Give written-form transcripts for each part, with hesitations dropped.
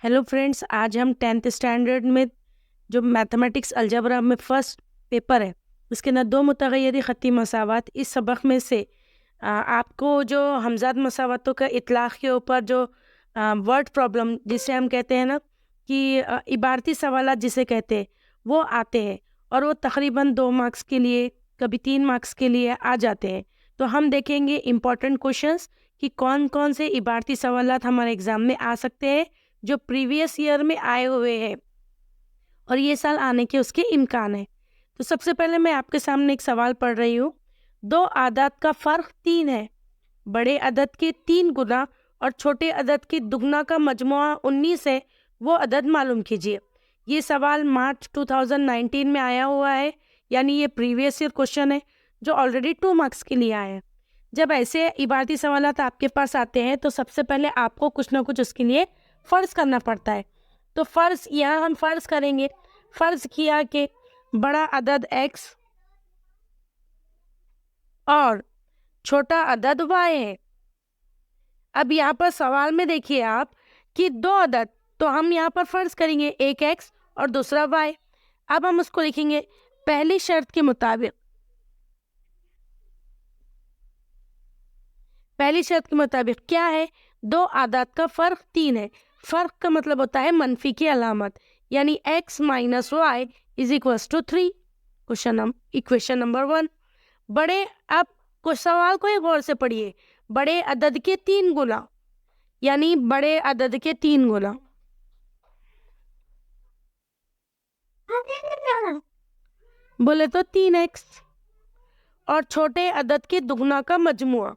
Hello friends, आज हम 10th standard में जो मैथमेटिक्स अलजबरा में फ़र्स्ट पेपर है उसके अंदर दो मुतग़य्यरी ख़त्ती मसावात इस सबक में से आपको जो हमज़ाद मसावातों का इतलाक़ के ऊपर जो वर्ड प्रॉब्लम जिसे हम कहते हैं ना कि इबारती सवालात जिसे कहते हैं वो आते हैं और वो तकरीबन 2 मार्क्स के लिए कभी 3 मार्क्स के लिए आ जाते हैं। तो हम देखेंगे इम्पॉर्टेंट क्वेश्चंस कि कौन कौन से इबारती सवालात हमारे एग्ज़ाम में आ सकते हैं जो प्रीवियस ईयर में आए हुए हैं और ये साल आने के उसके इम्कान है। तो सबसे पहले मैं आपके सामने एक सवाल पढ़ रही हूँ। 2 आदाद का फ़र्क 3 है। बड़े अदद के 3 गुना और छोटे अदद के दुगना का मजमुआ 19 है, वो अदद मालूम कीजिए। ये सवाल मार्च 2019 में आया हुआ है, यानी ये प्रीवियस ईयर क्वेश्चन है जो ऑलरेडी 2 मार्क्स के लिए आया है। जब ऐसे इबारती सवालात आपके पास आते हैं तो सबसे पहले आपको कुछ ना कुछ उसके लिए फ़र्ज़ करना पड़ता है। तो फ़र्ज़ यहाँ हम फ़र्ज़ करेंगे। फ़र्ज़ किया कि बड़ा अदद x और छोटा अदद y है। अब यहाँ पर सवाल में देखिए आप कि 2 अदद, तो हम यहाँ पर फ़र्ज़ करेंगे एक x और दूसरा y। अब हम उसको लिखेंगे पहली शर्त के मुताबिक। पहली शर्त के मुताबिक क्या है? 2 आदाद का फ़र्क 3 है। फ़र्क का मतलब होता है मनफी की अलामत, यानी x minus y is equals to 3। Equation number 1। बड़े अब कुछ सवाल को एक गौर से पढ़िए। बड़े अदद के 3 गुना, यानी बड़े अदद के 3 गुना बोले तो 3x और छोटे अदद के दुगना का मजमुआ,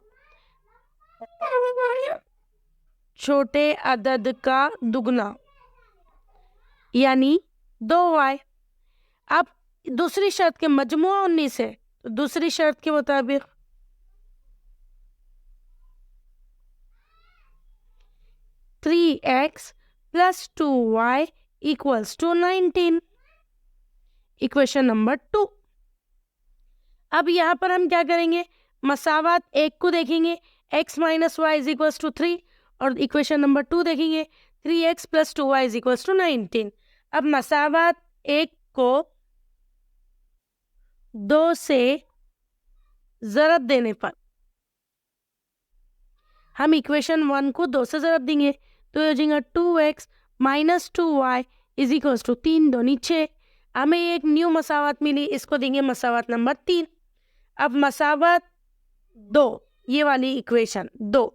छोटे अदद का दुगना यानी 2y। अब दूसरी शर्त के मजमुआ 19 है, तो दूसरी शर्त के मुताबिक 3x plus 2y equals to 19। Equation number 2। अब यहाँ पर हम क्या करेंगे? मसावात एक को देखेंगे, x minus y is equals to 3, और इक्वेशन नंबर 2 देखेंगे 3x plus 2y is equals to 19। अब मसावात एक को 2 से ज़रब देने पर हम इक्वेशन 1 को 2 से ज़रब देंगे, तो हो जाएगा 2x minus 2y is equals to 3 दूनी 6। हमें एक न्यू मसावत मिली, इसको देंगे मसावत नंबर 3। अब मसावत 2, ये वाली इक्वेशन 2,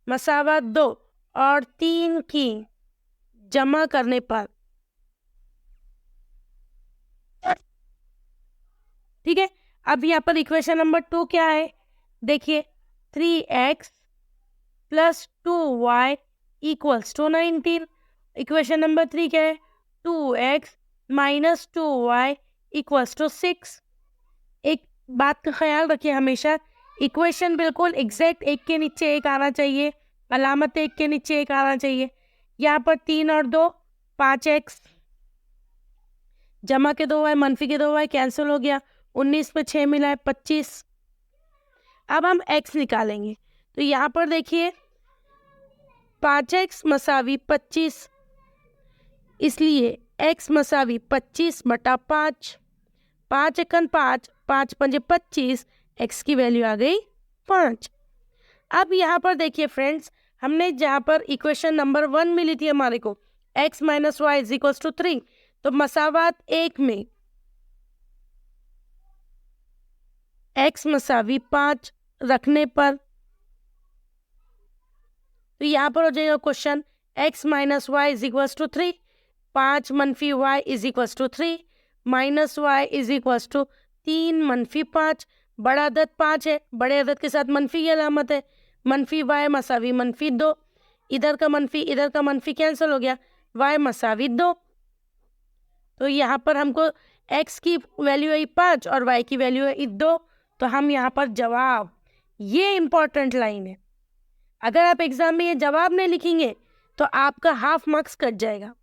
मसावत 2 और 3 की जमा करने पर, ठीक है। अब यहाँ पर इक्वेशन नंबर 2 क्या है? देखिए 3x plus 2y equals to 19। Equation number 3 क्या है? 2x minus 2y equals to 6। एक बात का ख्याल रखिए, हमेशा इक्वेशन बिल्कुल एग्जैक्ट एक के नीचे एक आना चाहिए, अलामत एक के नीचे एक आना चाहिए। यहाँ पर 3 और 2 5x, जमा के 2y मनफी के 2y कैंसिल हो गया, 19 में 6 मिला है 25। अब हम x निकालेंगे, तो यहाँ पर देखिए 5x मसावी 25, इसलिए x मसावी 25 बटा 5, 5 एकन 5, 5 पंजे 25, x की वैल्यू आ गई 5। अब यहाँ पर देखिए फ्रेंड्स, हमने जहाँ पर इक्वेशन नंबर 1 मिली थी हमारे को x minus y is equals to 3, तो मसावात एक में x मसावी 5 रखने पर, तो यहाँ पर हो जाएगा question x minus y is equals to 3, 5 मनफी y is equals to 3 minus y is equals to 3 मनफी 5। बड़ा अदद 5 है, बड़े अदद के साथ मनफी की अलामत है, मनफी y मसावी मनफी 2, इधर का मनफी कैंसिल हो गया, y मसावी 2। तो यहाँ पर हमको x की वैल्यू है 5 और y की वैल्यू है 2, तो हम यहाँ पर जवाब, ये इंपॉर्टेंट लाइन है, अगर आप एग्जाम में ये जवाब नहीं लिखेंगे तो आपका हाफ मार्क्स कट जाएगा।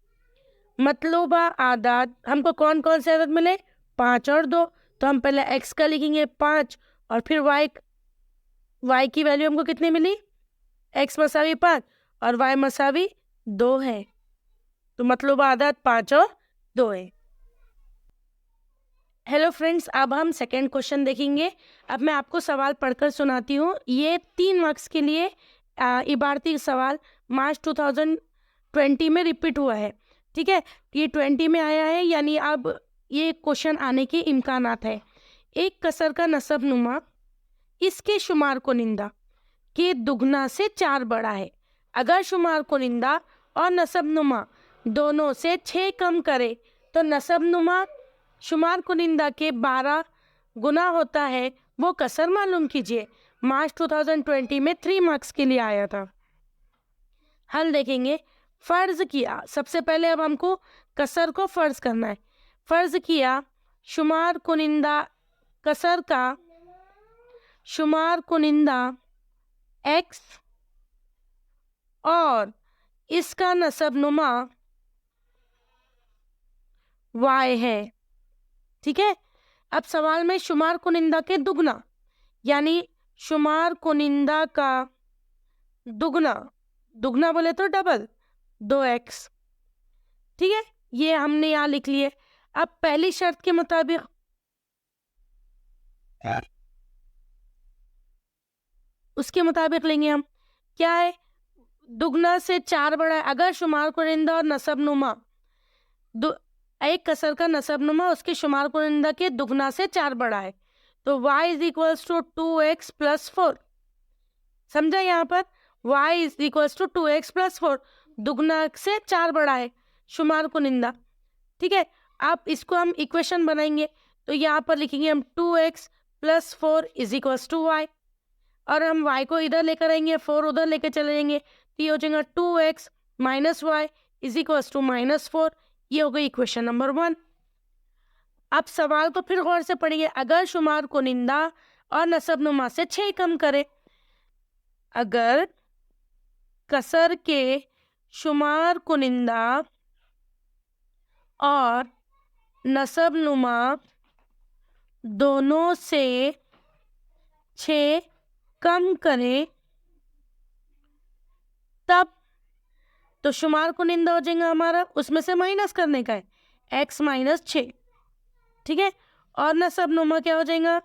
मतलूबा आदाद हमको कौन कौन से आदत मिले? 5 और 2, तो हम पहले x का लिखेंगे 5 और फिर y की वैल्यू हमको कितनी मिली? x मसावी 5 और y मसावी 2 है। तो मतलब आदत 5 और 2 है। हेलो फ्रेंड्स, अब हम सेकेंड क्वेश्चन देखेंगे। अब मैं आपको सवाल पढ़कर सुनाती हूँ। ये 3 मार्क्स के लिए इबारती सवाल मार्च 2020 में रिपीट हुआ है। ठीक है, ये 20 में आया है, यानी अब ये क्वेश्चन आने के इम्कानात है। एक कसर का नसब नुमा इसके शुमार को निंदा के दुगना से 4 बड़ा है। अगर शुमार को निंदा और नसब नुमा दोनों से 6 कम करे तो नसब नुमा शुमार कुनिंदा के 12 गुना होता है, वो कसर मालूम कीजिए। मार्च 2020 में 3 मार्क्स के लिए आया था। हल देखेंगे। फर्ज किया, सबसे पहले अब हमको कसर को फर्ज करना है। फर्ज किया शुमार कुनिंदा कसर का शुमार कुनिंदा x और इसका नसब नुमा y है। ठीक है, अब सवाल में शुमार कुनिंदा के दुगना, यानी शुमार कुनिंदा का दुगना, दुगना बोले तो डबल 2x। ठीक है, ये हमने यहाँ लिख लिए। अब पहली शर्त के मुताबिक उसके मुताबिक लेंगे हम। क्या है? दुगना से 4 बड़ा है। अगर शुमार कुनिंदा और नसब नुमा एक कसर का नसब नुमा उसके शुमार कुनिंदा के दुगना से 4 बड़ा है, तो y is equals to 2x plus 4। समझा? यहाँ पर y is equals to 2x plus 4, दुगना से 4 बड़ा है शुमार कुनिंदा। ठीक है, अब इसको हम इक्वेशन बनाएंगे, तो यहाँ पर लिखेंगे हम 2x plus 4 is equals to y, और हम y को इधर लेकर आएंगे, 4 उधर लेकर चले जाएंगे, तो ये हो जाएगा 2x minus y is equals to minus 4। ये हो गई इक्वेशन नंबर 1। अब सवाल को फिर गौर से पढ़िए। अगर शुमार कुनिंदा और नसब नुमा से 6 कम करे, अगर कसर के शुमार कुनिंदा और नसब नुमा दोनों से 6 कम करे, तब तो शुमार कुनिंदा हो जाएगा हमारा, उसमें से माइनस करने का है, x माइनस 6। ठीक है, और नसब नुमा क्या हो जाएगा?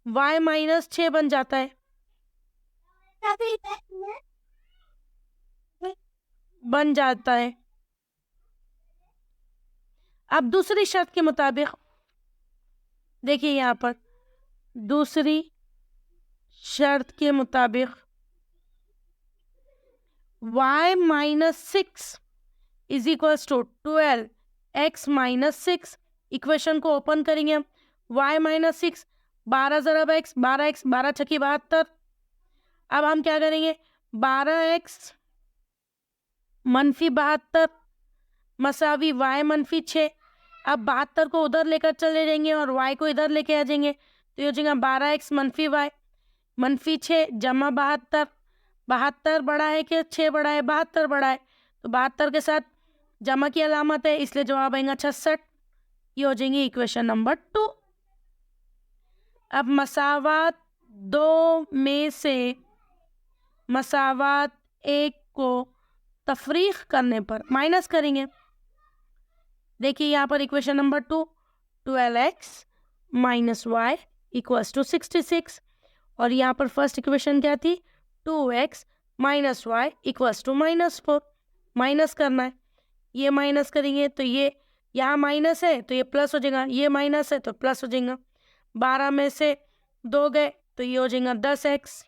y माइनस 6 बन जाता है, बन जाता है। अब दूसरी शर्त के मुताबिक देखिए, यहाँ पर दूसरी शर्त के मुताबिक y minus 6 is equals to 12 x minus 6। Equation को ओपन करेंगे हम। y माइनस 6, 12 ज़रब x, 12x, 12 छकी 72। अब हम क्या करेंगे? 12x मनफी 72 मसावी y मनफी 6। अब 72 को उधर लेकर चले जाएंगे और y को इधर लेके आ जाएंगे, तो ये हो जाएगा 12x मनफी y मनफी 6 जमा 72। 72 बड़ा है कि 6 बड़ा है? 72 बड़ा है, तो 72 के साथ जमा की अलामत है, इसलिए जवाब आएगा 66। ये हो जाएंगी इक्वेशन नंबर 2। अब मसावात 2 में से मसावात 1 को तफरीक करने पर माइनस करेंगे। देखिए यहाँ पर equation number 2, 12x minus y equals to 66, और यहाँ पर फर्स्ट इक्वेशन क्या थी? 2x minus y equals to minus 4। Minus करना है, ये माइनस करेंगे तो ये यहाँ माइनस है तो ये प्लस हो जाएगा, ये माइनस है तो प्लस हो जाएगा। 12 में से 2 गए तो ये हो जाएगा 10x।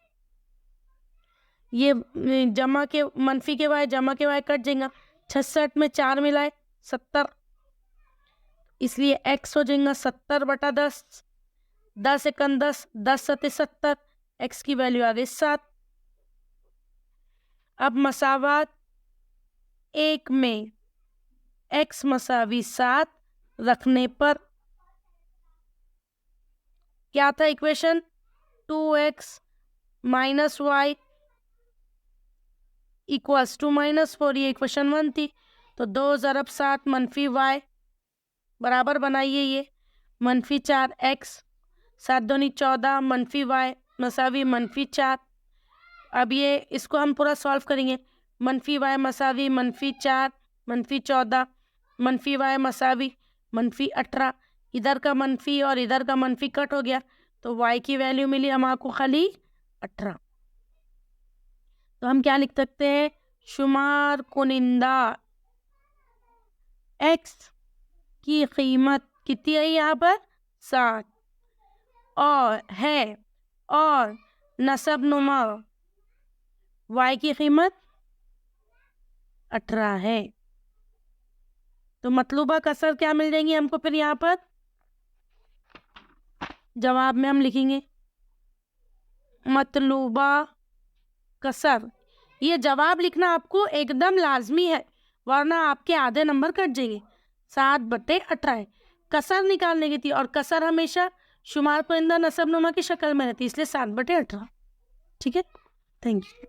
ये जमा के मनफी के y जमा के y कट जाएगा। 66 में 4 मिलाए 70, इसलिए x हो जाएगा 70/10। 10 एकम 10, 10 सते 70, x की वैल्यू आ गई 7। अब मसावात 1 में x मसावी 7 रखने पर क्या था equation? 2x minus y equals to minus 4, ये इक्वेशन 1 थी। तो 2 ज़रब 7 मनफी y बराबर बनाइए ये मनफी 4x, 7 दूनी 14 मनफी y मसावी मनफी 4। अब ये इसको हम पूरा सॉल्व करेंगे। मनफी y मसावी मनफी 4 -14, -y मसावी -18, इधर का मनफी और इधर का मनफी कट हो गया तो y की वैल्यू मिली हमारे खाली 18। तो हम क्या लिख सकते हैं, शुमार कुनिंदा x की कीमत कितनी है यहाँ पर 7 और नसब नुमा y की कीमत 18 है। तो मतलूबा कसर क्या मिल जाएंगी हमको, फिर यहाँ पर जवाब में हम लिखेंगे मतलूबा कसर। ये जवाब लिखना आपको एकदम लाजमी है, वरना आपके आधे नंबर कट जाएंगे। 7/18 कसर निकालने की थी, और कसर हमेशा शुमार कुनिंदा नसब नुमा की शक्ल में रहती है, इसलिए 7/18। ठीक है, थैंक यू।